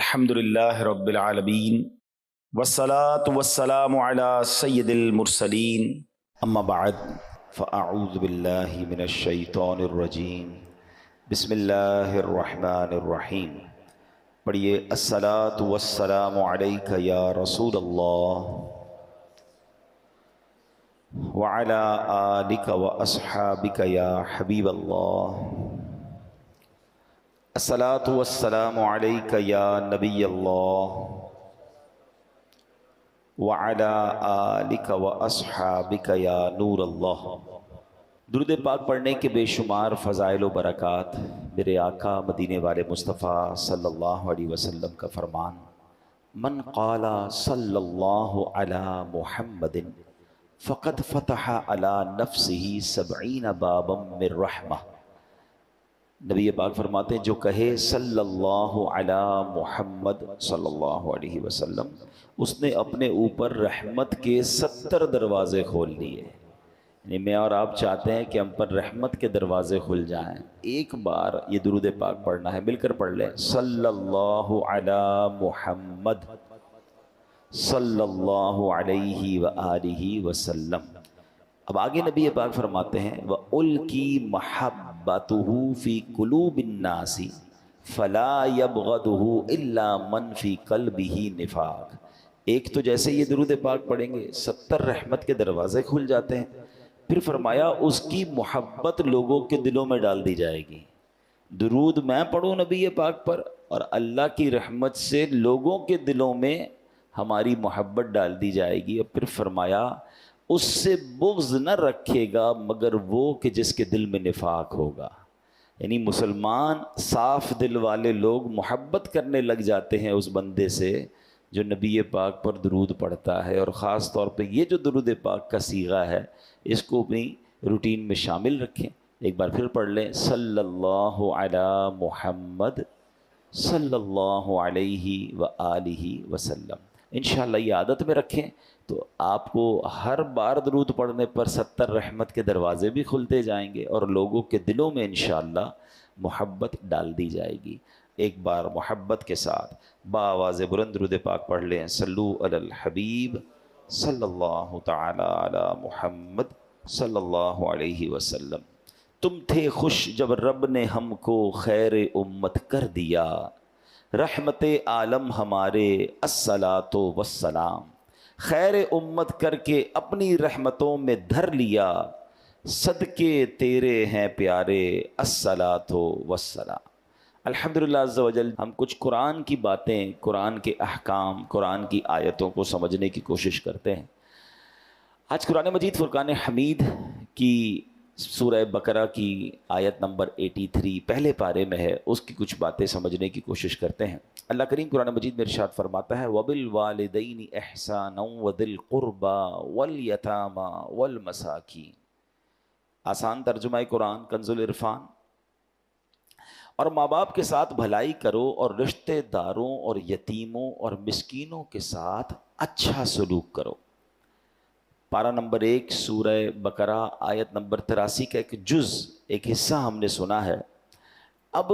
الحمد للہ رب العالمین والصلاة والسلام علی سید المرسلین اما بعد فاعوذ باللہ من الشیطان الرجیم بسم اللہ الرحمن الرحیم۔ پڑھیے الصلاۃ والسلام علیک یا رسول اللہ وعلی آلک واصحابک یا حبیب اللہ۔ الصلاۃ والسلام علیک یا نبی اللہ وعلی آلک واصحابک یا نور اللہ۔ درود پاک پڑھنے کے بے شمار فضائل و برکات۔ میرے آقا مدینے والے مصطفیٰ صلی اللہ علیہ وسلم کا فرمان، من قال صلی اللہ علی محمد فقد فتح علی نفسہ 70 بابا من رحمہ۔ نبی پاک فرماتے ہیں جو کہے صلی اللہ علی محمد صلی اللہ علیہ وسلم، اس نے اپنے اوپر رحمت کے 70 دروازے کھول دیے۔ یعنی میں اور آپ چاہتے ہیں کہ ہم پر رحمت کے دروازے کھل جائیں، ایک بار یہ درود پاک پڑھنا ہے، مل کر پڑھ لیں، صلی اللہ علی محمد صلی اللہ علیہ وآلہ وسلم۔ اب آگے نبی پاک فرماتے ہیں وَأُلْقِي مَحَبَّتُهُ فِي قُلُوبِ النَّاسِ فَلَا يَبْغَضُهُ إِلَّا مَنْ فِي قَلْبِهِ نِفَاقٌ۔ ایک تو جیسے یہ درود پاک پڑھیں گے 70 رحمت کے دروازے کھل جاتے ہیں، پھر فرمایا اس کی محبت لوگوں کے دلوں میں ڈال دی جائے گی۔ درود میں پڑھوں نبی پاک پر اور اللہ کی رحمت سے لوگوں کے دلوں میں ہماری محبت ڈال دی جائے گی، اور پھر فرمایا اس سے بغض نہ رکھے گا مگر وہ کہ جس کے دل میں نفاق ہوگا۔ یعنی مسلمان صاف دل والے لوگ محبت کرنے لگ جاتے ہیں اس بندے سے جو نبی پاک پر درود پڑھتا ہے، اور خاص طور پہ یہ جو درود پاک کا صیغہ ہے اس کو اپنی روٹین میں شامل رکھیں۔ ایک بار پھر پڑھ لیں، صلی اللہ علی محمد صلی اللہ علیہ وآلہ وسلم۔ انشاءاللہ یہ عادت میں رکھیں تو آپ کو ہر بار درود پڑھنے پر 70 رحمت کے دروازے بھی کھلتے جائیں گے اور لوگوں کے دلوں میں انشاءاللہ محبت ڈال دی جائے گی۔ ایک بار محبت کے ساتھ بآواز بلند درود پاک پڑھ لیں، صلو علی الحبیب صلی اللہ تعالی علی محمد صلی اللہ علیہ وسلم۔ تم تھے خوش جب رب نے ہم کو خیر امت کر دیا، رحمت عالم ہمارے الصلاۃ والسلام، خیر امت کر کے اپنی رحمتوں میں دھر لیا، صدقے تیرے ہیں پیارے الصلاۃ والسلام۔ الحمدللہ عز و جل ہم کچھ قرآن کی باتیں، قرآن کے احکام، قرآن کی آیتوں کو سمجھنے کی کوشش کرتے ہیں۔ آج قرآن مجید فرقان حمید کی سورہ بقرہ کی آیت نمبر 83 پہلے پارے میں ہے، اس کی کچھ باتیں سمجھنے کی کوشش کرتے ہیں۔ اللہ کریم قرآن مجید میں ارشاد فرماتا ہے وَبِالْوَالِدَيْنِ إِحْسَانًا وَذِي الْقُرْبَى وَالْيَتَامَى وَالْمَسَاكِينِ۔ آسان ترجمہ قرآن کنز العرفان۔ اور ماں باپ کے ساتھ بھلائی کرو اور رشتہ داروں اور یتیموں اور مسکینوں کے ساتھ اچھا سلوک کرو۔ پارہ نمبر 1 سورہ بقرہ آیت نمبر 83 کا ایک جز، ایک حصہ ہم نے سنا ہے۔ اب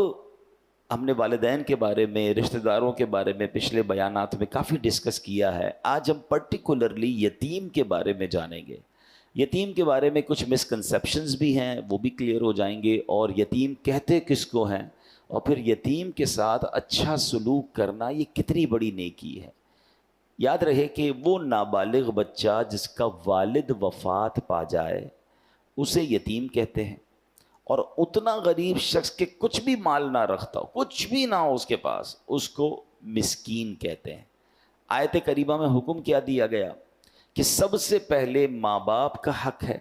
ہم نے والدین کے بارے میں، رشتہ داروں کے بارے میں پچھلے بیانات میں کافی ڈسکس کیا ہے۔ آج ہم پرٹیکولرلی یتیم کے بارے میں جانیں گے۔ یتیم کے بارے میں کچھ مسکنسیپشنز بھی ہیں، وہ بھی کلیئر ہو جائیں گے، اور یتیم کہتے کس کو ہیں، اور پھر یتیم کے ساتھ اچھا سلوک کرنا یہ کتنی بڑی نیکی ہے۔ یاد رہے کہ وہ نابالغ بچہ جس کا والد وفات پا جائے اسے یتیم کہتے ہیں، اور اتنا غریب شخص کے کچھ بھی مال نہ رکھتا ہو، کچھ بھی نہ ہو اس کے پاس، اس کو مسکین کہتے ہیں۔ آیت کریمہ میں حکم کیا دیا گیا کہ سب سے پہلے ماں باپ کا حق ہے،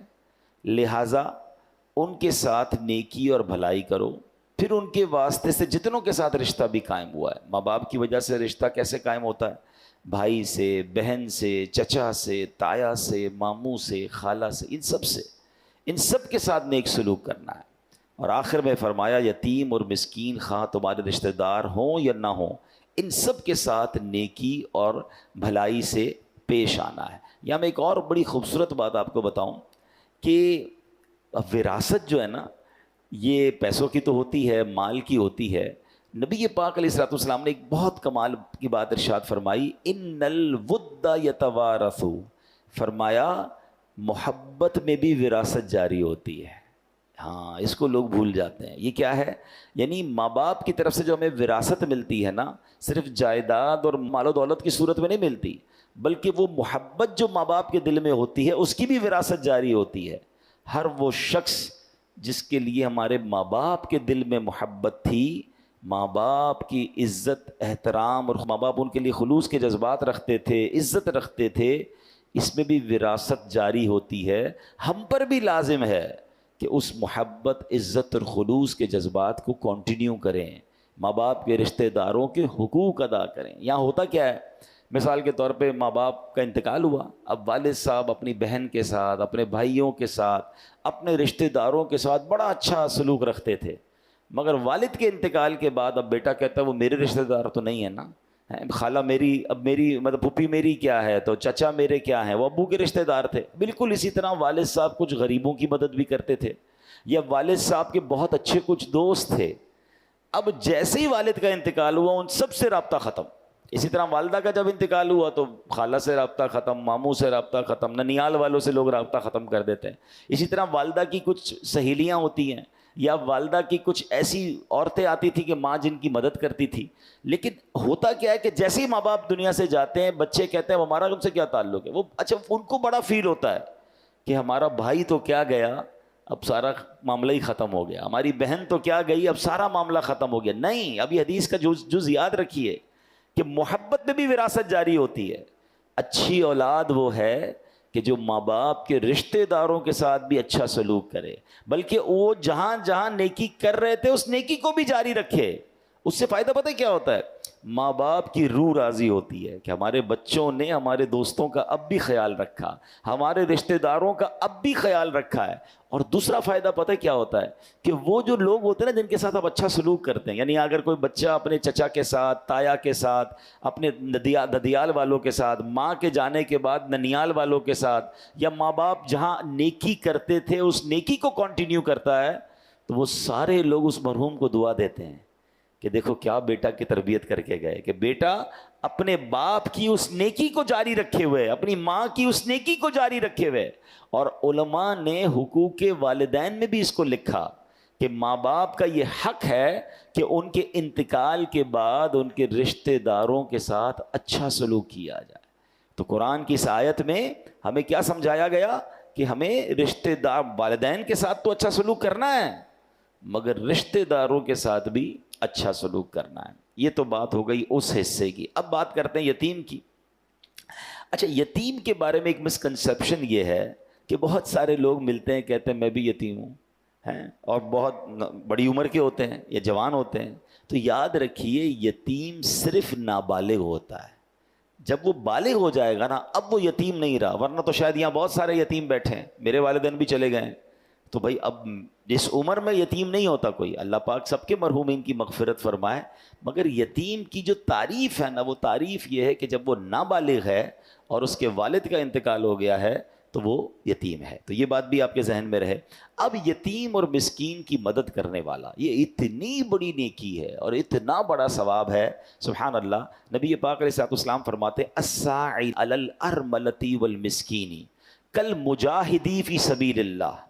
لہٰذا ان کے ساتھ نیکی اور بھلائی کرو، پھر ان کے واسطے سے جتنوں کے ساتھ رشتہ بھی قائم ہوا ہے۔ ماں باپ کی وجہ سے رشتہ کیسے قائم ہوتا ہے؟ بھائی سے، بہن سے، چچا سے، تایا سے، ماموں سے، خالہ سے، ان سب کے ساتھ نیک سلوک کرنا ہے۔ اور آخر میں فرمایا یتیم اور مسکین خواہ تمہارے رشتہ دار ہوں یا نہ ہوں، ان سب کے ساتھ نیکی اور بھلائی سے پیش آنا ہے۔ یہاں میں ایک اور بڑی خوبصورت بات آپ کو بتاؤں کہ وراثت جو ہے نا، یہ پیسوں کی تو ہوتی ہے، مال کی ہوتی ہے، نبی پاک علیہ الصلوۃ والسلام نے ایک بہت کمال کی بات ارشاد فرمائی، ان الود یتوارث، فرمایا محبت میں بھی وراثت جاری ہوتی ہے۔ ہاں، اس کو لوگ بھول جاتے ہیں۔ یہ کیا ہے؟ یعنی ماں باپ کی طرف سے جو ہمیں وراثت ملتی ہے نا، صرف جائیداد اور مال و دولت کی صورت میں نہیں ملتی، بلکہ وہ محبت جو ماں باپ کے دل میں ہوتی ہے اس کی بھی وراثت جاری ہوتی ہے۔ ہر وہ شخص جس کے لیے ہمارے ماں باپ کے دل میں محبت تھی، ماں باپ کی عزت احترام، اور ماں باپ ان کے لیے خلوص کے جذبات رکھتے تھے، عزت رکھتے تھے، اس میں بھی وراثت جاری ہوتی ہے۔ ہم پر بھی لازم ہے کہ اس محبت، عزت اور خلوص کے جذبات کو کنٹینیو کریں، ماں باپ کے رشتہ داروں کے حقوق ادا کریں۔ یہاں ہوتا کیا ہے؟ مثال کے طور پہ ماں باپ کا انتقال ہوا، اب والد صاحب اپنی بہن کے ساتھ، اپنے بھائیوں کے ساتھ، اپنے رشتہ داروں کے ساتھ بڑا اچھا سلوک رکھتے تھے، مگر والد کے انتقال کے بعد اب بیٹا کہتا ہے وہ میرے رشتہ دار تو نہیں ہے نا، خالہ میری، اب میری مطلب پھوپھی میری کیا ہے، تو چچا میرے کیا ہیں، وہ ابو کے رشتہ دار تھے۔ بالکل اسی طرح والد صاحب کچھ غریبوں کی مدد بھی کرتے تھے، یا والد صاحب کے بہت اچھے کچھ دوست تھے، اب جیسے ہی والد کا انتقال ہوا ان سب سے رابطہ ختم۔ اسی طرح والدہ کا جب انتقال ہوا تو خالہ سے رابطہ ختم، ماموں سے رابطہ ختم، ننیال والوں سے لوگ رابطہ ختم کر دیتے ہیں۔ اسی طرح والدہ کی کچھ سہیلیاں ہوتی ہیں، یا والدہ کی کچھ ایسی عورتیں آتی تھی کہ ماں جن کی مدد کرتی تھی، لیکن ہوتا کیا ہے کہ جیسے ہی ماں باپ دنیا سے جاتے ہیں بچے کہتے ہیں ہمارا ان سے کیا تعلق ہے، وہ اچھا ان کو بڑا فیل ہوتا ہے کہ ہمارا بھائی تو کیا گیا، اب سارا معاملہ ہی ختم ہو گیا، ہماری بہن تو کیا گئی، اب سارا معاملہ ختم ہو گیا۔ نہیں، ابھی حدیث کا جز یاد رکھیے کہ محبت میں بھی وراثت جاری ہوتی ہے۔ اچھی اولاد وہ ہے کہ جو ماں باپ کے رشتہ داروں کے ساتھ بھی اچھا سلوک کرے، بلکہ وہ جہاں جہاں نیکی کر رہے تھے اس نیکی کو بھی جاری رکھے۔ اس سے فائدہ پتہ ہے کیا ہوتا ہے؟ ماں باپ کی روح راضی ہوتی ہے کہ ہمارے بچوں نے ہمارے دوستوں کا اب بھی خیال رکھا، ہمارے رشتہ داروں کا اب بھی خیال رکھا ہے۔ اور دوسرا فائدہ پتہ ہے کیا ہوتا ہے؟ کہ وہ جو لوگ ہوتے ہیں نا جن کے ساتھ آپ اچھا سلوک کرتے ہیں، یعنی اگر کوئی بچہ اپنے چچا کے ساتھ، تایا کے ساتھ، اپنے ددیال والوں کے ساتھ، ماں کے جانے کے بعد ننیال والوں کے ساتھ، یا ماں باپ جہاں نیکی کرتے تھے اس نیکی کو کنٹینیو کرتا ہے، تو وہ سارے لوگ اس مرحوم کو دعا دیتے ہیں کہ دیکھو کیا بیٹا کی تربیت کر کے گئے، کہ بیٹا اپنے باپ کی اس نیکی کو جاری رکھے ہوئے، اپنی ماں کی اس نیکی کو جاری رکھے ہوئے۔ اور علماء نے حقوق والدین میں بھی اس کو لکھا کہ ماں باپ کا یہ حق ہے کہ ان کے انتقال کے بعد ان کے رشتہ داروں کے ساتھ اچھا سلوک کیا جائے۔ تو قرآن کی اس آیت میں ہمیں کیا سمجھایا گیا کہ ہمیں رشتہ دار، والدین کے ساتھ تو اچھا سلوک کرنا ہے، مگر رشتہ داروں کے ساتھ بھی اچھا سلوک کرنا ہے۔ یہ تو بات ہو گئی اس حصے کی۔ اب بات کرتے ہیں یتیم کی۔ اچھا، یتیم کے بارے میں ایک مسکنسیپشن یہ ہے کہ بہت سارے لوگ ملتے ہیں کہتے ہیں میں بھی یتیم ہوں، ہیں، اور بہت بڑی عمر کے ہوتے ہیں یا جوان ہوتے ہیں۔ تو یاد رکھیے یتیم صرف نابالغ ہوتا ہے، جب وہ بالغ ہو جائے گا نا اب وہ یتیم نہیں رہا، ورنہ تو شاید یہاں بہت سارے یتیم بیٹھے ہیں، میرے والدین بھی چلے گئے ہیں، تو بھائی اب جس عمر میں یتیم نہیں ہوتا کوئی، اللہ پاک سب کے مرحومین کی مغفرت فرمائے، مگر یتیم کی جو تعریف ہے نا وہ تعریف یہ ہے کہ جب وہ نابالغ ہے اور اس کے والد کا انتقال ہو گیا ہے تو وہ یتیم ہے۔ تو یہ بات بھی آپ کے ذہن میں رہے۔ اب یتیم اور مسکین کی مدد کرنے والا یہ اتنی بڑی نیکی ہے اور اتنا بڑا ثواب ہے، سبحان اللہ۔ نبی پاک علیہ الصلوۃ والسلام فرماتے الساعی علی الارملۃ والمسکین کالمجاہدی فی سبیل اللہ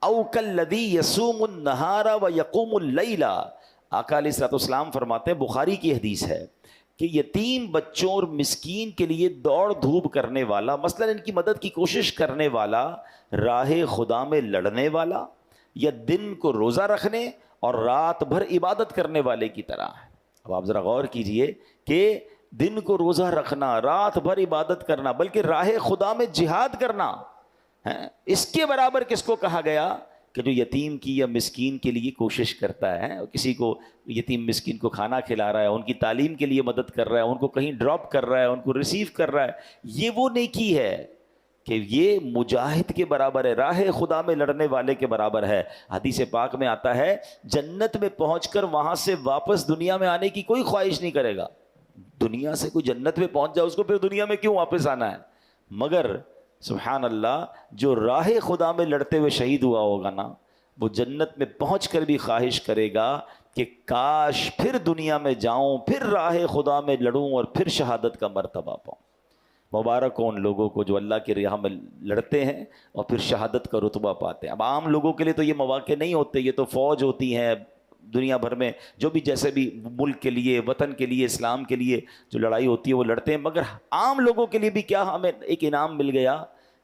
او کالذی یصوم النہار ویقوم اللیل۔ آقا علیہ الصلوۃ والسلام فرماتے ہیں، بخاری کی حدیث ہے، کہ یتیم بچوں اور مسکین کے لیے دوڑ دھوپ کرنے والا، مثلا ان کی مدد کی کوشش کرنے والا، راہ خدا میں لڑنے والا، یا دن کو روزہ رکھنے اور رات بھر عبادت کرنے والے کی طرح ہے۔ اب آپ ذرا غور کیجئے کہ دن کو روزہ رکھنا، رات بھر عبادت کرنا، بلکہ راہ خدا میں جہاد کرنا، اس کے برابر کس کو کہا گیا؟ کہ جو یتیم کی یا مسکین کے لیے کوشش کرتا ہے، کسی کو یتیم مسکین کو کھانا کھلا رہا ہے، ان کی تعلیم کے لیے مدد کر رہا ہے، ان کو کہیں ڈراپ کر رہا ہے، ان کو ریسیو کر رہا ہے، یہ وہ نیکی ہے کہ یہ مجاہد کے برابر ہے، راہ خدا میں لڑنے والے کے برابر ہے۔ حدیث پاک میں آتا ہے جنت میں پہنچ کر وہاں سے واپس دنیا میں آنے کی کوئی خواہش نہیں کرے گا۔ دنیا سے کوئی جنت میں پہنچ جائے اس کو پھر دنیا میں کیوں واپس آنا ہے؟ مگر سبحان اللہ، جو راہ خدا میں لڑتے ہوئے شہید ہوا ہوگا نا، وہ جنت میں پہنچ کر بھی خواہش کرے گا کہ کاش پھر دنیا میں جاؤں، پھر راہ خدا میں لڑوں اور پھر شہادت کا مرتبہ پاؤں۔ مبارک ہو ان لوگوں کو جو اللہ کی راہ میں لڑتے ہیں اور پھر شہادت کا رتبہ پاتے ہیں۔ اب عام لوگوں کے لیے تو یہ مواقع نہیں ہوتے، یہ تو فوج ہوتی ہیں دنیا بھر میں، جو بھی جیسے بھی ملک کے لیے، وطن کے لیے، اسلام کے لیے جو لڑائی ہوتی ہے وہ لڑتے ہیں، مگر عام لوگوں کے لیے بھی کیا ہمیں ایک انعام مل گیا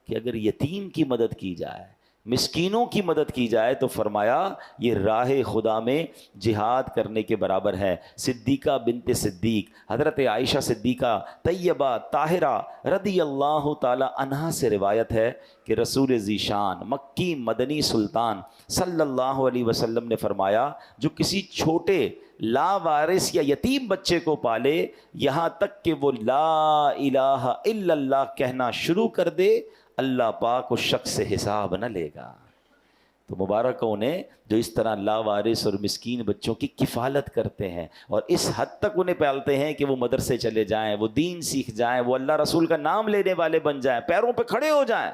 کہ اگر یتیم کی مدد کی جائے، مسکینوں کی مدد کی جائے، تو فرمایا یہ راہ خدا میں جہاد کرنے کے برابر ہے۔ صدیقہ بنت صدیق، حضرت عائشہ صدیقہ طیبہ طاہرہ رضی اللہ تعالی عنہا سے روایت ہے کہ رسول ذیشان مکی مدنی سلطان صلی اللہ علیہ وسلم نے فرمایا جو کسی چھوٹے لاوارث یا یتیم بچے کو پالے یہاں تک کہ وہ لا الہ الا اللہ کہنا شروع کر دے، اللہ پاک اس شخص سے حساب نہ لے گا۔ تو مبارک ہو انہیں جو اس طرح لاوارث اور مسکین بچوں کی کفالت کرتے ہیں اور اس حد تک انہیں پالتے ہیں کہ وہ مدرسے چلے جائیں، وہ دین سیکھ جائیں، وہ اللہ رسول کا نام لینے والے بن جائیں، پیروں پہ کھڑے ہو جائیں،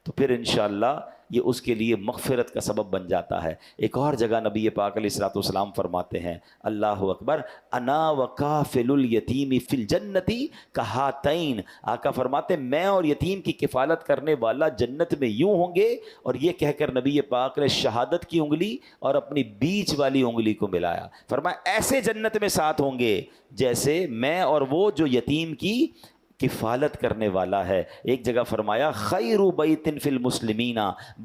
تو پھر انشاءاللہ یہ اس کے لیے مغفرت کا سبب بن جاتا ہے۔ ایک اور جگہ نبی پاک علیہ الصلوۃ والسلام فرماتے ہیں، اللہ اکبر، انا وکافل الیتیم فی الجنت کہاتین، آقا فرماتے ہیں میں اور یتیم کی کفالت کرنے والا جنت میں یوں ہوں گے، اور یہ کہہ کر نبی پاک نے شہادت کی انگلی اور اپنی بیچ والی انگلی کو ملایا، فرمایا ایسے جنت میں ساتھ ہوں گے جیسے میں اور وہ جو یتیم کی کفالت کرنے والا ہے۔ ایک جگہ فرمایا خیر بیت فی المسلمین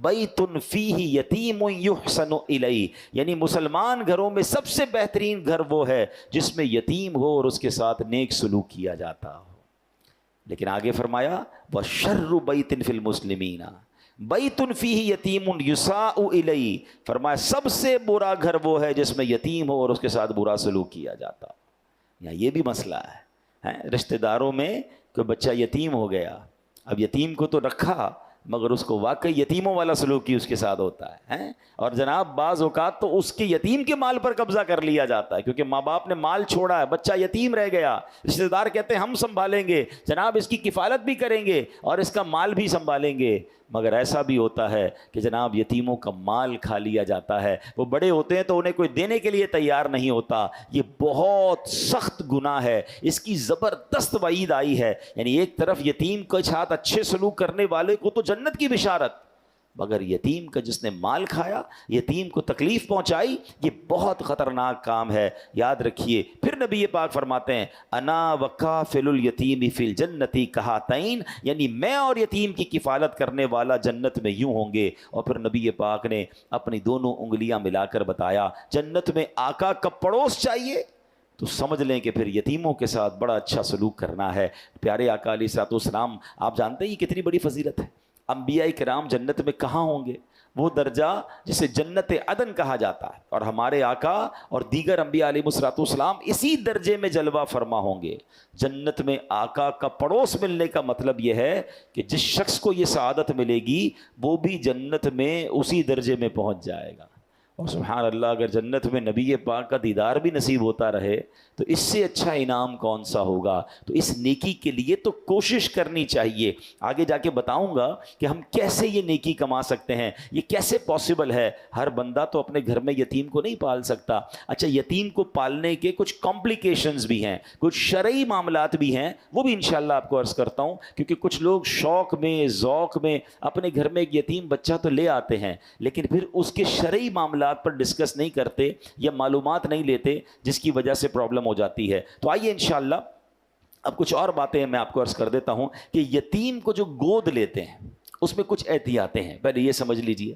بیت فیہ یتیم یحسن الیہ، یعنی مسلمان گھروں میں سب سے بہترین گھر وہ ہے جس میں یتیم ہو اور اس کے ساتھ نیک سلوک کیا جاتا ہو۔ لیکن آگے فرمایا وشر بیت فی المسلمین بیت فیہ یتیم یساء الیہ، فرمایا سب سے برا گھر وہ ہے جس میں یتیم ہو اور اس کے ساتھ برا سلوک کیا جاتا ہو۔ یہاں یہ بھی مسئلہ ہے، رشتہ داروں میں کوئی بچہ یتیم ہو گیا، اب یتیم کو تو رکھا مگر اس کو واقعی یتیموں والا سلوک ہی اس کے ساتھ ہوتا ہے، اور جناب بعض اوقات تو اس کے یتیم کے مال پر قبضہ کر لیا جاتا ہے، کیونکہ ماں باپ نے مال چھوڑا ہے، بچہ یتیم رہ گیا، رشتہ دار کہتے ہیں ہم سنبھالیں گے جناب، اس کی کفالت بھی کریں گے اور اس کا مال بھی سنبھالیں گے، مگر ایسا بھی ہوتا ہے کہ جناب یتیموں کا مال کھا لیا جاتا ہے، وہ بڑے ہوتے ہیں تو انہیں کوئی دینے کے لیے تیار نہیں ہوتا۔ یہ بہت سخت گناہ ہے، اس کی زبردست وعید آئی ہے، یعنی ایک طرف یتیم کے ساتھ اچھے سلوک کرنے والے کو تو جنت کی بشارت، مگر یتیم کا جس نے مال کھایا، یتیم کو تکلیف پہنچائی، یہ بہت خطرناک کام ہے، یاد رکھیے۔ پھر نبی پاک فرماتے ہیں انا وکافل الیتیم فی الجنت کہاتین، یعنی میں اور یتیم کی کفالت کرنے والا جنت میں یوں ہوں گے، اور پھر نبی پاک نے اپنی دونوں انگلیاں ملا کر بتایا جنت میں آقا کا پڑوس چاہیے تو سمجھ لیں کہ پھر یتیموں کے ساتھ بڑا اچھا سلوک کرنا ہے۔ پیارے آقا علیہ الصلوۃ والسلام، آپ جانتے ہیں یہ کتنی بڑی فضیلت ہے، انبیاء کرام جنت میں کہاں ہوں گے؟ وہ درجہ جسے جنت عدن کہا جاتا ہے، اور ہمارے آقا اور دیگر انبیاء علیہ الصلوۃ والسلام اسی درجے میں جلوہ فرما ہوں گے۔ جنت میں آقا کا پڑوس ملنے کا مطلب یہ ہے کہ جس شخص کو یہ سعادت ملے گی وہ بھی جنت میں اسی درجے میں پہنچ جائے گا۔ اور سبحان اللہ، اگر جنت میں نبی پاک کا دیدار بھی نصیب ہوتا رہے تو اس سے اچھا انعام کون سا ہوگا؟ تو اس نیکی کے لیے تو کوشش کرنی چاہیے۔ آگے جا کے بتاؤں گا کہ ہم کیسے یہ نیکی کما سکتے ہیں، یہ کیسے پاسبل ہے۔ ہر بندہ تو اپنے گھر میں یتیم کو نہیں پال سکتا۔ اچھا، یتیم کو پالنے کے کچھ کمپلیکیشنز بھی ہیں، کچھ شرعی معاملات بھی ہیں، وہ بھی انشاءاللہ آپ کو عرض کرتا ہوں، کیونکہ کچھ لوگ شوق میں ذوق میں اپنے گھر میں ایک یتیم بچہ تو لے آتے ہیں لیکن پھر اس کے شرعی معاملات پر ڈسکس نہیں کرتے یا معلومات نہیں لیتے، جس کی وجہ سے پرابلم ہو جاتی ہے۔ تو آئیے انشاءاللہ اب کچھ اور باتیں میں آپ کو عرض کر دیتا ہوں کہ یتیم کو جو گود لیتے ہیں اس میں کچھ احتیاطیں ہیں۔ پہلے یہ سمجھ لیجئے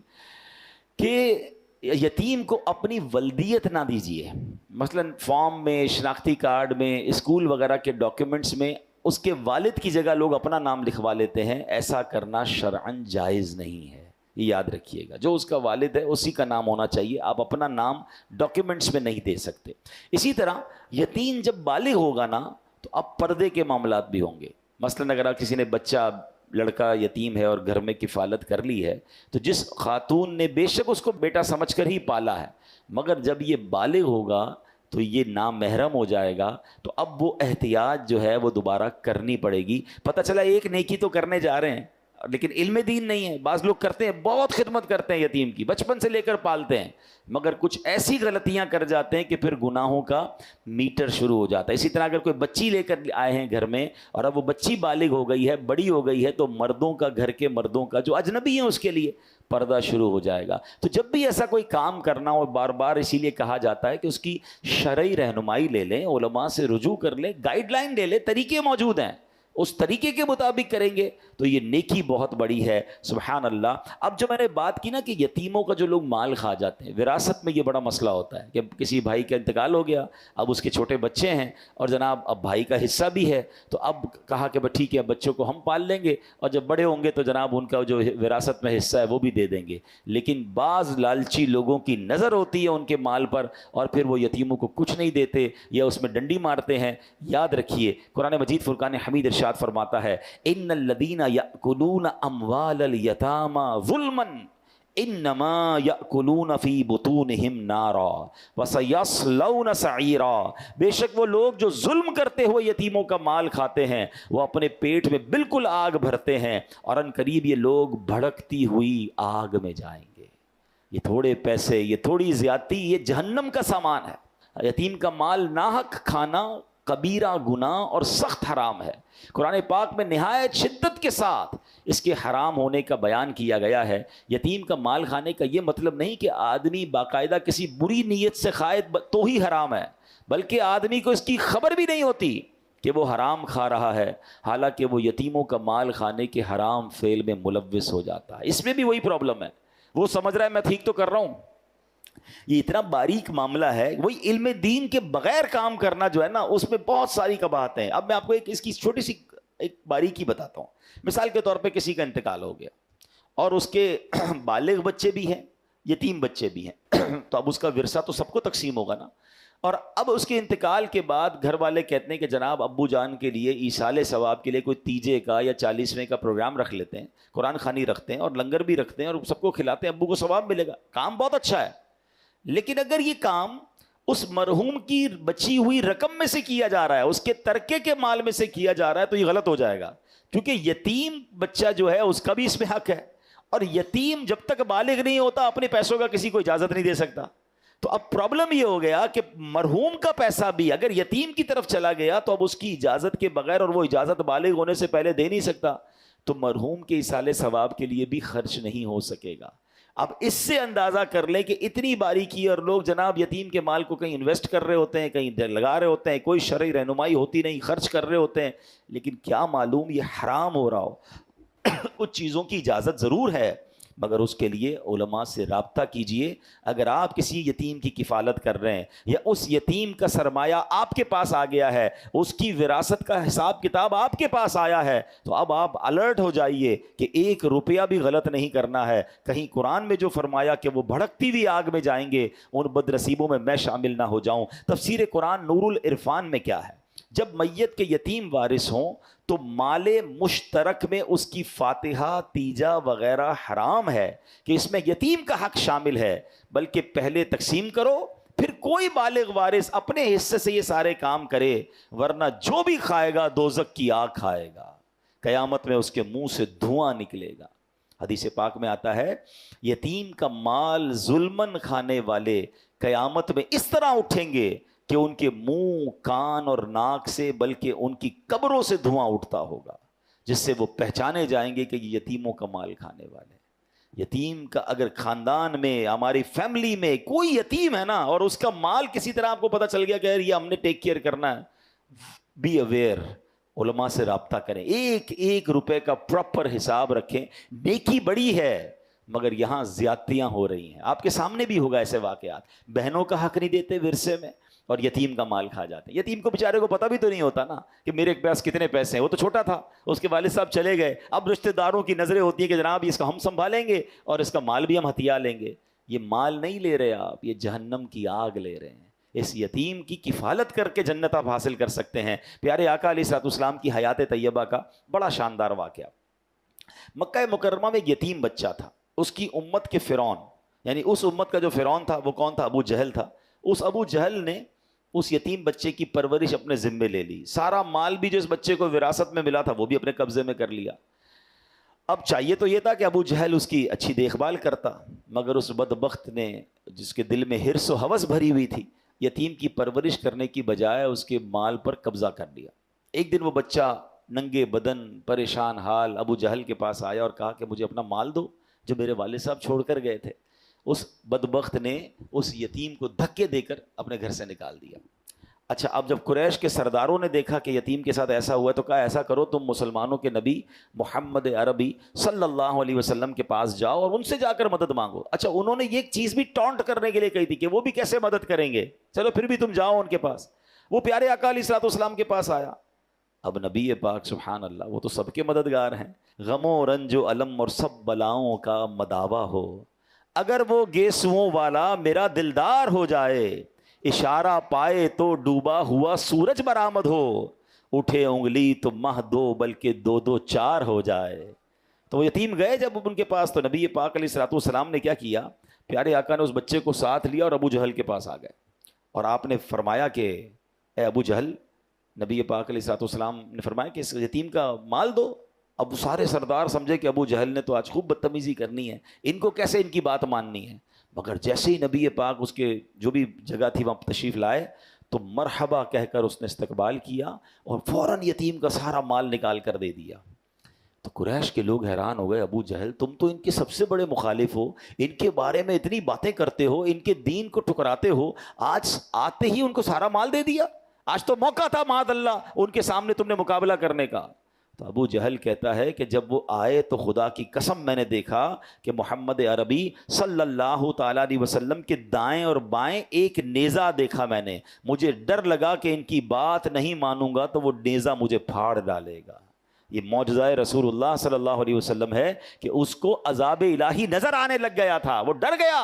کہ یتیم کو اپنی ولدیت نہ دیجیے، مثلا فارم میں، شناختی کارڈ میں، اسکول وغیرہ کے ڈاکیومنٹس میں اس کے والد کی جگہ لوگ اپنا نام لکھوا لیتے ہیں، ایسا کرنا شرعاً جائز نہیں ہے، یہ یاد رکھیے گا۔ جو اس کا والد ہے اسی کا نام ہونا چاہیے، آپ اپنا نام ڈاکیومنٹس میں نہیں دے سکتے۔ اسی طرح یتیم جب بالغ ہوگا نا تو اب پردے کے معاملات بھی ہوں گے، مثلا اگر کسی نے بچہ لڑکا یتیم ہے اور گھر میں کفالت کر لی ہے تو جس خاتون نے بے شک اس کو بیٹا سمجھ کر ہی پالا ہے، مگر جب یہ بالغ ہوگا تو یہ نامحرم ہو جائے گا، تو اب وہ احتیاط جو ہے وہ دوبارہ کرنی پڑے گی۔ پتہ چلا ایک نیکی تو کرنے جا رہے ہیں، لیکن علم دین نہیں ہے. بعض لوگ کرتے ہیں, بہت خدمت کرتے ہیں یتیم کی, بچپن سے لے کر پالتے ہیں, مگر کچھ ایسی غلطیاں کر جاتے ہیں کہ پھر گناہوں کا میٹر شروع ہو جاتا ہے. اسی طرح اگر کوئی بچی لے کر آئے ہیں گھر میں اور اب وہ بچی بالغ ہو گئی ہے, بڑی ہو گئی ہے, تو مردوں کا, گھر کے مردوں کا جو اجنبی ہیں اس کے لیے پردہ شروع ہو جائے گا. تو جب بھی ایسا کوئی کام کرنا ہو, بار بار اسی لیے کہا جاتا ہے کہ اس کی شرعی رہنمائی لے لیں, علماء سے رجوع کر لیں, گائیڈ لائن لے لیں, طریقے موجود ہیں, اس طریقے کے مطابق کریں گے تو یہ نیکی بہت بڑی ہے. سبحان اللہ. اب جو میں نے بات کی نا کہ یتیموں کا جو لوگ مال کھا جاتے ہیں, وراثت میں یہ بڑا مسئلہ ہوتا ہے کہ کسی بھائی کا انتقال ہو گیا, اب اس کے چھوٹے بچے ہیں اور جناب اب بھائی کا حصہ بھی ہے, تو اب کہا کہ ٹھیک ہے بچوں کو ہم پال لیں گے اور جب بڑے ہوں گے تو جناب ان کا جو وراثت میں حصہ ہے وہ بھی دے دیں گے. لیکن بعض لالچی لوگوں کی نظر ہوتی ہے ان کے مال پر اور پھر وہ یتیموں کو کچھ نہیں دیتے یا اس میں ڈنڈی مارتے ہیں. یاد رکھیے قرآن مجید فرقان حمید ارشاد فرماتا ہے, ان الذین یأکلون اموال الیتامی ظلما انما یأکلون فی بطونہم نارا وسیصلون سعیرا. بے شک وہ لوگ جو ظلم کرتے ہوئے یتیموں کا مال کھاتے ہیں وہ اپنے پیٹ میں بالکل آگ بھرتے ہیں اور ان قریب یہ لوگ بھڑکتی ہوئی آگ میں جائیں گے. یہ تھوڑے پیسے, یہ تھوڑی زیادتی, یہ جہنم کا سامان ہے. یتیم کا مال ناحق کھانا کبیرہ گناہ اور سخت حرام ہے. قرآن پاک میں نہایت شدت کے ساتھ اس کے حرام ہونے کا بیان کیا گیا ہے. یتیم کا مال کھانے کا یہ مطلب نہیں کہ آدمی باقاعدہ کسی بری نیت سے کھائے تو ہی حرام ہے, بلکہ آدمی کو اس کی خبر بھی نہیں ہوتی کہ وہ حرام کھا رہا ہے, حالانکہ وہ یتیموں کا مال کھانے کے حرام فعل میں ملوث ہو جاتا ہے. اس میں بھی وہی پرابلم ہے, وہ سمجھ رہا ہے میں ٹھیک تو کر رہا ہوں. یہ اتنا باریک معاملہ ہے. وہی علم دین کے بغیر کام کرنا جو ہے نا, اس میں بہت ساری قباحتیں ہیں. اب میں آپ کو اس کی چھوٹی سی ایک باریکی بتاتا ہوں. مثال کے طور پہ کسی کا انتقال ہو گیا اور اس کے بالغ بچے بھی ہیں, یتیم بچے بھی ہیں, تو اب اس کا ورثہ تو سب کو تقسیم ہوگا نا. اور اب اس کے انتقال کے بعد گھر والے کہتے ہیں کہ جناب ابو جان کے لیے ایصال ثواب کے لیے کوئی تیجے کا یا 40ویں کا پروگرام رکھ لیتے ہیں, قرآن خوانی رکھتے ہیں اور لنگر بھی رکھتے ہیں اور سب کو کھلاتے ہیں, ابو کو ثواب ملے گا. کام بہت اچھا ہے, لیکن اگر یہ کام اس مرحوم کی بچی ہوئی رقم میں سے کیا جا رہا ہے, اس کے ترکے کے مال میں سے کیا جا رہا ہے, تو یہ غلط ہو جائے گا. کیونکہ یتیم بچہ جو ہے اس کا بھی اس میں حق ہے, اور یتیم جب تک بالغ نہیں ہوتا اپنے پیسوں کا کسی کو اجازت نہیں دے سکتا. تو اب پرابلم یہ ہو گیا کہ مرحوم کا پیسہ بھی اگر یتیم کی طرف چلا گیا تو اب اس کی اجازت کے بغیر, اور وہ اجازت بالغ ہونے سے پہلے دے نہیں سکتا, تو مرحوم کے ایصال ثواب کے لیے بھی خرچ نہیں ہو سکے گا. اب اس سے اندازہ کر لیں کہ اتنی باریکی, اور لوگ جناب یتیم کے مال کو کہیں انویسٹ کر رہے ہوتے ہیں, کہیں لگا رہے ہوتے ہیں, کوئی شرعی رہنمائی ہوتی نہیں, خرچ کر رہے ہوتے ہیں, لیکن کیا معلوم یہ حرام ہو رہا ہو. کچھ چیزوں کی اجازت ضرور ہے, مگر اس کے لیے علماء سے رابطہ کیجئے. اگر آپ کسی یتیم کی کفالت کر رہے ہیں یا اس یتیم کا سرمایہ آپ کے پاس آ گیا ہے, اس کی وراثت کا حساب کتاب آپ کے پاس آیا ہے, تو اب آپ الرٹ ہو جائیے کہ 1 روپیہ بھی غلط نہیں کرنا ہے. کہیں قرآن میں جو فرمایا کہ وہ بھڑکتی ہوئی آگ میں جائیں گے, ان بدنصیبوں میں میں شامل نہ ہو جاؤں. تفسیر قرآن نور العرفان میں کیا ہے, جب میت کے یتیم وارث ہوں تو مال مشترک میں اس کی فاتحہ تیجا وغیرہ حرام ہے کہ اس میں یتیم کا حق شامل ہے, بلکہ پہلے تقسیم کرو پھر کوئی بالغ وارث اپنے حصے سے یہ سارے کام کرے, ورنہ جو بھی کھائے گا دوزخ کی آگ کھائے گا, قیامت میں اس کے منہ سے دھواں نکلے گا. حدیث پاک میں آتا ہے یتیم کا مال ظلمن کھانے والے قیامت میں اس طرح اٹھیں گے کہ ان کے منہ, کان اور ناک سے بلکہ ان کی قبروں سے دھواں اٹھتا ہوگا, جس سے وہ پہچانے جائیں گے کہ یہ یتیموں کا مال کھانے والے. یتیم کا اگر خاندان میں, ہماری فیملی میں کوئی یتیم ہے نا, اور اس کا مال کسی طرح آپ کو پتہ چل گیا کہ یہ ہم نے ٹیک کیئر کرنا ہے, بی اویئر, علماء سے رابطہ کریں, 1 روپے کا پراپر حساب رکھیں. نیکی بڑی ہے مگر یہاں زیادتیاں ہو رہی ہیں. آپ کے سامنے بھی ہوگا ایسے واقعات, بہنوں کا حق نہیں دیتے ورثے میں اور یتیم کا مال کھا جاتے ہیں. یتیم کو بیچارے کو پتہ بھی تو نہیں ہوتا نا کہ میرے پاس کتنے پیسے ہیں, وہ تو چھوٹا تھا, اس کے والد صاحب چلے گئے, اب رشتہ داروں کی نظریں ہوتی ہیں کہ جناب اس کا ہم سنبھالیں گے اور اس کا مال بھی ہم ہتھیا لیں گے. یہ مال نہیں لے رہے آپ, یہ جہنم کی آگ لے رہے ہیں. اس یتیم کی کفالت کر کے جنت آپ حاصل کر سکتے ہیں. پیارے آقا علیہ الصلوۃ والسلام کی حیات طیبہ کا بڑا شاندار واقعہ. مکہ مکرمہ میں ایک یتیم بچہ تھا, اس کی امت کے فرعون, یعنی اس امت کا جو فرعون تھا وہ کون تھا؟ ابو جہل تھا. اس ابو جہل نے اس یتیم بچے کی پرورش اپنے ذمے لے لی, سارا مال بھی جو اس بچے کو وراثت میں ملا تھا وہ بھی اپنے قبضے میں کر لیا. اب چاہیے تو یہ تھا کہ ابو جہل اس کی اچھی دیکھ بھال کرتا، مگر اس بدبخت نے، جس کے دل میں حرص و ہوس بھری ہوئی تھی، یتیم کی پرورش کرنے کی بجائے اس کے مال پر قبضہ کر لیا۔ ایک دن وہ بچہ ننگے بدن پریشان حال ابو جہل کے پاس آیا اور کہا کہ مجھے اپنا مال دو جو میرے والد صاحب چھوڑ کر گئے تھے۔ اس بدبخت نے اس یتیم کو دھکے دے کر اپنے گھر سے نکال دیا۔ اچھا، اب جب قریش کے سرداروں نے دیکھا کہ یتیم کے ساتھ ایسا ہوا ہے تو کہا ایسا کرو، تم مسلمانوں کے نبی محمد عربی صلی اللہ علیہ وسلم کے پاس جاؤ اور ان سے جا کر مدد مانگو۔ اچھا، انہوں نے یہ چیز بھی ٹونٹ کرنے کے لیے کہی تھی کہ وہ بھی کیسے مدد کریں گے، چلو پھر بھی تم جاؤ ان کے پاس۔ وہ پیارے آقا علیہ الصلوۃ والسلام کے پاس آیا۔ اب نبی پاک سبحان اللہ، وہ تو سب کے مددگار ہیں، غم و رنج و علم اور سب بلاؤں کا مداوا ہو، اگر وہ گیسوؤں والا میرا دلدار ہو جائے، اشارہ پائے تو ڈوبا ہوا سورج برآمد ہو، اٹھے انگلی تو مہ دو بلکہ دو دو چار ہو جائے۔ تو وہ یتیم گئے جب ان کے پاس، تو نبی پاک علیہ الصلوۃ والسلام نے کیا کیا، پیارے آقا نے اس بچے کو ساتھ لیا اور ابو جہل کے پاس آ گئے اور آپ نے فرمایا کہ اے ابو جہل، نبی پاک علیہ الصلوۃ والسلام نے فرمایا کہ اس یتیم کا مال دو۔ اب وہ سارے سردار سمجھے کہ ابو جہل نے تو آج خوب بدتمیزی کرنی ہے، ان کو کیسے ان کی بات ماننی ہے، مگر جیسے ہی نبی پاک اس کے جو بھی جگہ تھی وہاں تشریف لائے تو مرحبا کہہ کر اس نے استقبال کیا اور فوراً یتیم کا سارا مال نکال کر دے دیا۔ تو قریش کے لوگ حیران ہو گئے، ابو جہل تم تو ان کے سب سے بڑے مخالف ہو، ان کے بارے میں اتنی باتیں کرتے ہو، ان کے دین کو ٹھکراتے ہو، آج آتے ہی ان کو سارا مال دے دیا، آج تو موقع تھا معاذ اللہ ان کے سامنے تم نے مقابلہ کرنے کا۔ تو ابو جہل کہتا ہے کہ جب وہ آئے تو خدا کی قسم میں نے دیکھا کہ محمد عربی صلی اللہ تعالیٰ علیہ وسلم کے دائیں اور بائیں ایک نیزہ دیکھا میں نے، مجھے ڈر لگا کہ ان کی بات نہیں مانوں گا تو وہ نیزہ مجھے پھاڑ ڈالے گا۔ یہ معجزہ رسول اللہ صلی اللہ علیہ وسلم ہے کہ اس کو عذاب الہی نظر آنے لگ گیا تھا، وہ ڈر گیا،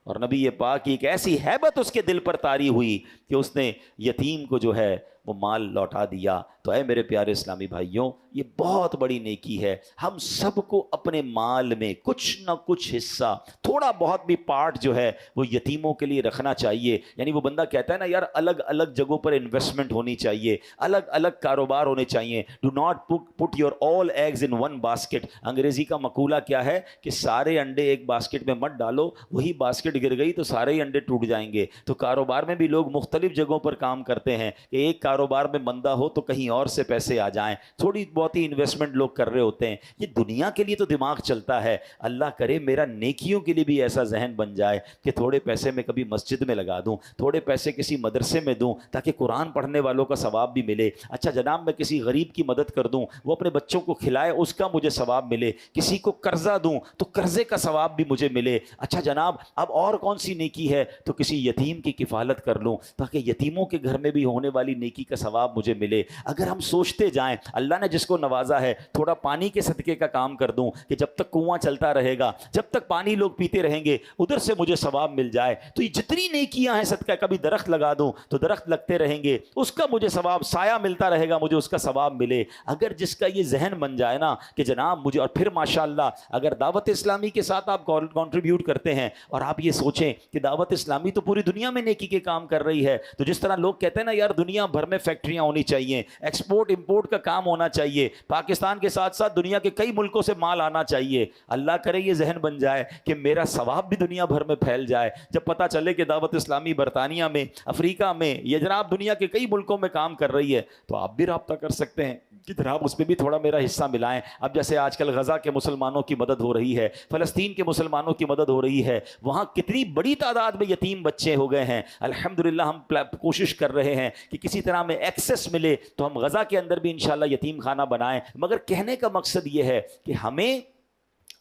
اور نبی پاک کی ایک ایسی ہیبت اس کے دل پر طاری ہوئی کہ اس نے یتیم کو جو ہے وہ مال لوٹا دیا۔ تو اے میرے پیارے اسلامی بھائیوں، یہ بہت بڑی نیکی ہے، ہم سب کو اپنے مال میں کچھ نہ کچھ حصہ، تھوڑا بہت بھی پارٹ جو ہے وہ یتیموں کے لیے رکھنا چاہیے۔ یعنی وہ بندہ کہتا ہے نا یار، الگ الگ جگہوں پر انویسٹمنٹ ہونی چاہیے، الگ الگ کاروبار ہونے چاہیے۔ Do not put your all eggs in one basket. Angrezi کا مقولہ کیا ہے کہ سارے انڈے ایک باسکٹ میں مت ڈالو، وہی باسکٹ گر گئی تو سارے ہی انڈے ٹوٹ جائیں گے۔ تو کاروبار میں بھی لوگ مختلف جگہوں پر کام کرتے ہیں کہ ایک کاروبار میں مندہ ہو تو کہیں اور سے پیسے آ جائیں، تھوڑی بہت ہی انویسٹمنٹ لوگ کر رہے ہوتے ہیں۔ یہ دنیا کے لیے تو دماغ چلتا ہے، اللہ کرے میرا نیکیوں کے لیے بھی ایسا ذہن بن جائے کہ تھوڑے پیسے میں کبھی مسجد میں لگا دوں، تھوڑے پیسے کسی مدرسے میں دوں تاکہ قرآن پڑھنے والوں کا ثواب بھی ملے۔ اچھا جناب، میں کسی غریب کی مدد کر دوں، وہ اپنے بچوں کو کھلائے، اس کا مجھے ثواب ملے۔ کسی کو قرضہ دوں تو قرضے کا ثواب بھی مجھے ملے۔ اچھا جناب، اب اور کون سی نیکی ہے؟ تو کسی یتیم کی کفالت کر لوں تاکہ یتیموں کے گھر میں بھی ہونے والی نیکی کا ثواب مجھے ملے۔ اگر ہم سوچتے جائیں، اللہ نے جس کو نوازا ہے، تھوڑا پانی کے صدقے کا کام کر دوں کہ جب تک کنواں چلتا رہے گا، جب تک پانی لوگ پیتے رہیں گے، ادھر سے مجھے ثواب مل جائے، تو یہ جتنی نیکیاں ہیں صدقہ، کبھی درخت لگا دوں تو درخت لگتے رہیں گے، اس کا مجھے ثواب، سایہ ملتا رہے گا، مجھے اس کا ثواب ملے۔ اگر جس کا یہ ذہن بن جائے نا کہ جناب مجھے، اور پھر ماشاءاللہ اگر دعوت اسلامی کے ساتھ آپ کنٹریبیوٹ کرتے ہیں اور آپ یہ سوچیں کہ دعوت اسلامی تو پوری دنیا میں نیکی کے کام کر رہی ہے، تو جس طرح لوگ کہتے ہیں نا یار دنیا بھر میں فیکٹریاں ہونی چاہیے، ایکسپورٹ امپورٹ کا کام ہونا چاہیے، پاکستان کے ساتھ ساتھ دنیا کے کئی ملکوں سے مال آنا چاہیے، اللہ کرے یہ ذہن بن جائے کہ میرا ثواب بھی دنیا بھر میں پھیل جائے۔ جب پتہ چلے کہ دعوت اسلامی برطانیہ میں، افریقہ میں، یا جناب دنیا کے کئی ملکوں میں کام کر رہی ہے، تو آپ بھی رابطہ کر سکتے ہیں کہ جناب اس پہ بھی تھوڑا میرا حصہ ملائیں۔ اب جیسے آج کل غزہ کے مسلمانوں کی مدد ہو رہی ہے، فلسطین کے مسلمانوں کی مدد ہو رہی ہے، وہاں کتنی بڑی تعداد میں یتیم بچے ہو گئے ہیں۔ الحمدللہ ہم کوشش کر رہے ہیں کہ کسی طرح میں ایکسس ملے تو ہم غزہ کے اندر بھی انشاءاللہ یتیم خانہ بنائیں، مگر کہنے کا مقصد یہ ہے کہ ہمیں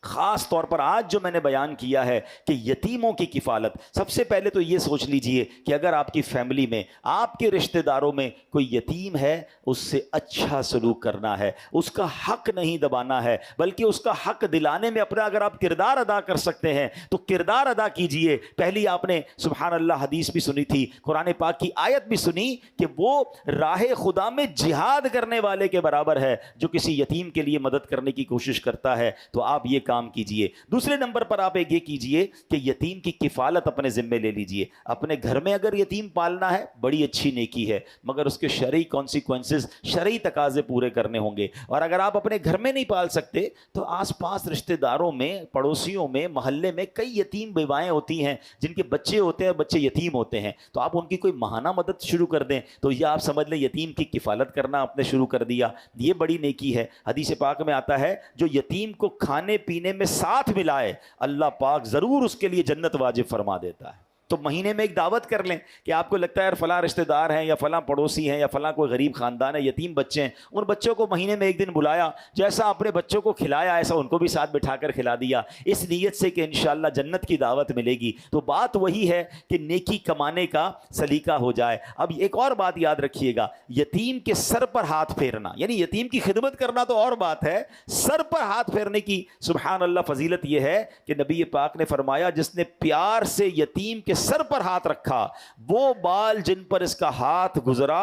خاص طور پر آج جو میں نے بیان کیا ہے کہ یتیموں کی کفالت، سب سے پہلے تو یہ سوچ لیجئے کہ اگر آپ کی فیملی میں، آپ کے رشتہ داروں میں کوئی یتیم ہے، اس سے اچھا سلوک کرنا ہے، اس کا حق نہیں دبانا ہے، بلکہ اس کا حق دلانے میں اپنا اگر آپ کردار ادا کر سکتے ہیں تو کردار ادا کیجئے۔ پہلی آپ نے سبحان اللہ حدیث بھی سنی تھی، قرآن پاک کی آیت بھی سنی کہ وہ راہ خدا میں جہاد کرنے والے کے برابر ہے جو کسی یتیم کے لیے مدد کرنے کی کوشش کرتا ہے۔ تو آپ یہ کام کیجئے۔ دوسرے نمبر پر آپ ایک یہ کیجئے کہ یتیم کی کفالت اپنے ذمے لے لیجئے۔ اپنے گھر میں اگر یتیم پالنا ہے بڑی اچھی نیکی ہے، مگر اس کے شرعی کانسیکوینسز، شرعی تقاضے پورے کرنے ہوں گے۔ اور اگر آپ اپنے گھر میں نہیں پال سکتے تو آس پاس رشتہ داروں میں، پڑوسیوں میں، محلے میں کئی یتیم بیوائیں ہوتی ہیں جن کے بچے ہوتے ہیں، بچے یتیم ہوتے ہیں، تو آپ ان کی کوئی ماہانہ مدد شروع کر دیں تو یہ آپ سمجھ لیں یتیم کی کفالت کرنا آپ نے شروع کر دیا، یہ بڑی نیکی ہے۔ حدیث پاک میں آتا ہے جو یتیم کو کھانے پینے میں ساتھ ملائے اللہ پاک ضرور اس کے لیے جنت واجب فرما دیتا ہے۔ تو مہینے میں ایک دعوت کر لیں کہ آپ کو لگتا ہے یار فلاں رشتہ دار ہیں یا فلاں پڑوسی ہیں یا فلاں کوئی غریب خاندان ہے، یتیم بچے ہیں، ان بچوں کو مہینے میں ایک دن بلایا، جیسا اپنے بچوں کو کھلایا ایسا ان کو بھی ساتھ بٹھا کر کھلا دیا، اس نیت سے کہ انشاءاللہ جنت کی دعوت ملے گی۔ تو بات وہی ہے کہ نیکی کمانے کا سلیقہ ہو جائے۔ اب ایک اور بات یاد رکھیے گا، یتیم کے سر پر ہاتھ پھیرنا، یعنی یتیم کی خدمت کرنا تو اور بات ہے، سر پر ہاتھ پھیرنے کی سبحان اللہ فضیلت یہ ہے کہ نبی پاک نے فرمایا جس نے پیار سے یتیم کے سر پر ہاتھ رکھا، وہ بال جن پر اس کا ہاتھ گزرا،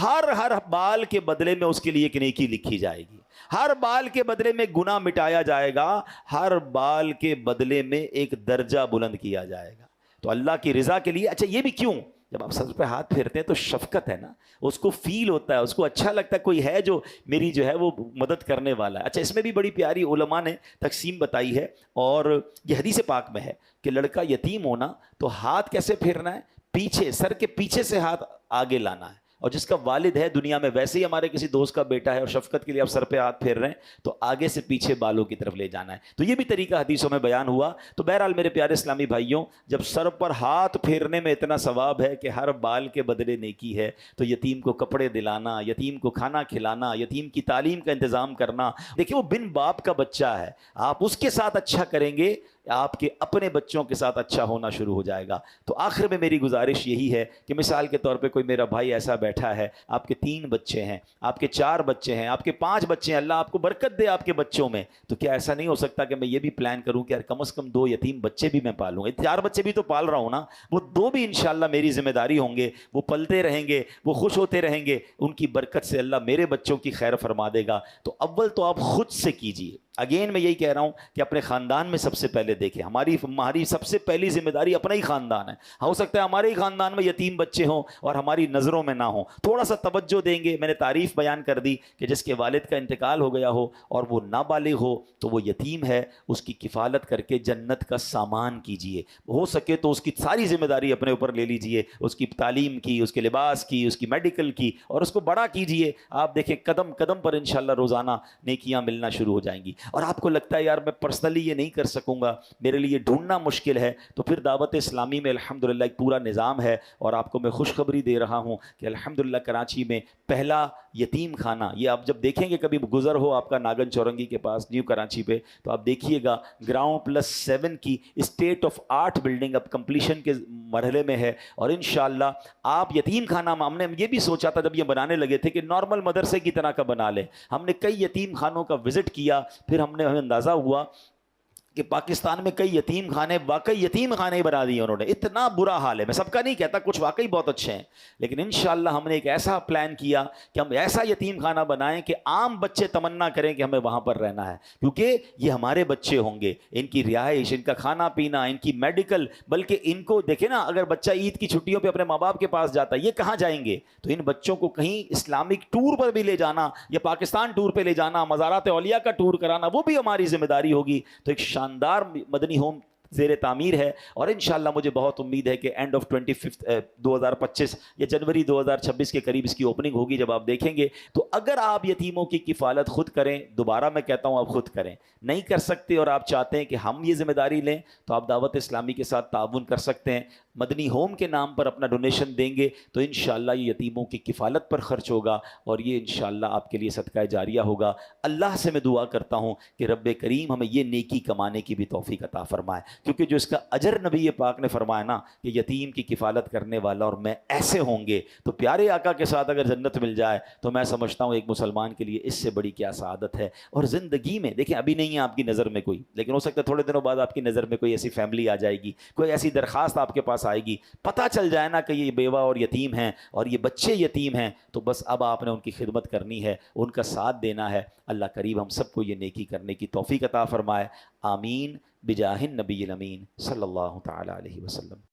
ہر بال کے بدلے میں اس کے لیے ایک نیکی لکھی جائے گی، ہر بال کے بدلے میں گناہ مٹایا جائے گا، ہر بال کے بدلے میں ایک درجہ بلند کیا جائے گا۔ تو اللہ کی رضا کے لیے، اچھا یہ بھی کیوں، جب آپ سر پہ ہاتھ پھیرتے ہیں تو شفقت ہے نا، اس کو فیل ہوتا ہے، اس کو اچھا لگتا ہے کوئی ہے جو میری جو ہے وہ مدد کرنے والا ہے۔ اچھا اس میں بھی بڑی پیاری علماء نے تقسیم بتائی ہے، اور یہ حدیث پاک میں ہے کہ لڑکا یتیم ہونا تو ہاتھ کیسے پھیرنا ہے، پیچھے، سر کے پیچھے سے ہاتھ آگے لانا ہے، اور جس کا والد ہے دنیا میں، ویسے ہی ہمارے کسی دوست کا بیٹا ہے اور شفقت کے لیے آپ سر پہ ہاتھ پھیر رہے ہیں تو آگے سے پیچھے بالوں کی طرف لے جانا ہے۔ تو یہ بھی طریقہ حدیثوں میں بیان ہوا۔ تو بہرحال میرے پیارے اسلامی بھائیوں، جب سر پر ہاتھ پھیرنے میں اتنا ثواب ہے کہ ہر بال کے بدلے نیکی ہے، تو یتیم کو کپڑے دلانا، یتیم کو کھانا کھلانا، یتیم کی تعلیم کا انتظام کرنا، دیکھیں وہ بن باپ کا بچہ ہے، آپ اس کے ساتھ اچھا کریں گے، آپ کے اپنے بچوں کے ساتھ اچھا ہونا شروع ہو جائے گا۔ تو آخر میں میری گزارش یہی ہے کہ مثال کے طور پہ کوئی میرا بھائی ایسا بیٹھا ہے، آپ کے 3 بچے ہیں، آپ کے 4 بچے ہیں، آپ کے 5 بچے ہیں، اللہ آپ کو برکت دے آپ کے بچوں میں، تو کیا ایسا نہیں ہو سکتا کہ میں یہ بھی پلان کروں کہ یار کم از کم 2 یتیم بچے بھی میں پالوں گا؟ 4 بچے بھی تو پال رہا ہوں نا، وہ 2 بھی انشاءاللہ میری ذمہ داری ہوں گے، وہ پلتے رہیں گے، وہ خوش ہوتے رہیں گے، ان کی برکت سے اللہ میرے بچوں کی خیر فرما دے گا۔ تو اول تو آپ خود سے کیجئے۔ اگین میں یہی کہہ رہا ہوں کہ اپنے خاندان میں سب سے پہلے دیکھیں، ہماری سب سے پہلی ذمہ داری اپنا ہی خاندان ہے۔ ہو سکتا ہے ہمارے ہی خاندان میں یتیم بچے ہوں اور ہماری نظروں میں نہ ہوں، تھوڑا سا توجہ دیں گے۔ میں نے تعریف بیان کر دی کہ جس کے والد کا انتقال ہو گیا ہو اور وہ نابالغ ہو تو وہ یتیم ہے، اس کی کفالت کر کے جنت کا سامان کیجئے، ہو سکے تو اس کی ساری ذمہ داری اپنے اوپر لے لیجئے، اس کی تعلیم کی، اس کے لباس کی، اس کی میڈیکل کی، اور اس کو بڑا کیجئے۔ آپ دیکھیں قدم قدم پر انشاءاللہ روزانہ نیکیاں ملنا شروع ہو جائیں گی۔ اور آپ کو لگتا ہے یار میں پرسنلی یہ نہیں کر سکوں گا، میرے لیے ڈھونڈنا مشکل ہے، تو پھر دعوت اسلامی میں الحمدللہ ایک پورا نظام ہے، اور آپ کو میں خوشخبری دے رہا ہوں کہ الحمدللہ کراچی میں پہلا یتیم خانہ، یہ آپ جب دیکھیں گے کبھی گزر ہو آپ کا ناگن چورنگی کے پاس نیو کراچی پہ، تو آپ دیکھیے گا گراؤنڈ+7 کی اسٹیٹ آف آرٹ بلڈنگ اب کمپلیشن کے مرحلے میں ہے، اور انشاءاللہ آپ یتیم خانہ، ہم نے یہ بھی سوچا تھا جب یہ بنانے لگے تھے کہ نارمل مدرسے کی طرح کا بنا لیں، ہم نے کئی یتیم خانوں کا وزٹ کیا، پھر ہمیں اندازہ ہوا کہ پاکستان میں کئی یتیم خانے، واقعی یتیم خانے بنا دیے انہوں نے، اتنا برا حال ہے۔ میں سب کا نہیں کہتا، کچھ واقعی بہت اچھے ہیں، لیکن انشاءاللہ ہم نے ایک ایسا پلان کیا کہ ہم ایسا یتیم خانہ بنائیں کہ عام بچے تمنا کریں کہ ہمیں وہاں پر رہنا ہے، کیونکہ یہ ہمارے بچے ہوں گے، ان کی رہائش، ان کا کھانا پینا، ان کی میڈیکل، بلکہ ان کو دیکھیں نا، اگر بچہ عید کی چھٹیوں پہ اپنے ماں باپ کے پاس جاتا ہے، یہ کہاں جائیں گے؟ تو ان بچوں کو کہیں اسلامک ٹور پر بھی لے جانا، یا پاکستان ٹور پہ لے جانا، مزارات اولیاء کا ٹور کرانا، وہ بھی ہماری ذمہ داری ہوگی۔ تو ایک شاندار مدنی ہوم زیر تعمیر ہے، اور انشاءاللہ مجھے بہت امید ہے کہ اینڈ آف 2025 یا جنوری 2026 کے قریب اس کی اوپننگ ہوگی۔ جب آپ دیکھیں گے تو اگر آپ یتیموں کی کفالت خود کریں، دوبارہ میں کہتا ہوں آپ خود کریں، نہیں کر سکتے اور آپ چاہتے ہیں کہ ہم یہ ذمہ داری لیں، تو آپ دعوت اسلامی کے ساتھ تعاون کر سکتے ہیں، مدنی ہوم کے نام پر اپنا ڈونیشن دیں گے تو انشاءاللہ یہ یتیموں کی کفالت پر خرچ ہوگا، اور یہ انشاءاللہ آپ کے لیے صدقہ جاریہ ہوگا۔ اللہ سے میں دعا کرتا ہوں کہ رب کریم ہمیں یہ نیکی کمانے کی بھی توفیق عطا فرمائے، کیونکہ جو اس کا اجر نبی پاک نے فرمایا نا کہ یتیم کی کفالت کرنے والا اور میں ایسے ہوں گے، تو پیارے آقا کے ساتھ اگر جنت مل جائے تو میں سمجھتا ہوں ایک مسلمان کے لیے اس سے بڑی کیا سعادت ہے۔ اور زندگی میں دیکھیں ابھی نہیں ہے آپ کی نظر میں کوئی، لیکن ہو سکتا ہے تھوڑے دنوں بعد آپ کی نظر میں کوئی ایسی فیملی آ جائے گی، کوئی ایسی درخواست آپ کے پاس پاس آئے گی، پتہ چل جائے نا کہ یہ بیوہ اور یتیم ہیں اور یہ بچے یتیم ہیں، تو بس اب آپ نے ان کی خدمت کرنی ہے، ان کا ساتھ دینا ہے۔ اللہ کریم ہم سب کو یہ نیکی کرنے کی توفیق عطا فرمائے، آمین بجاہ النبی الامین صلی اللہ تعالی علیہ وسلم۔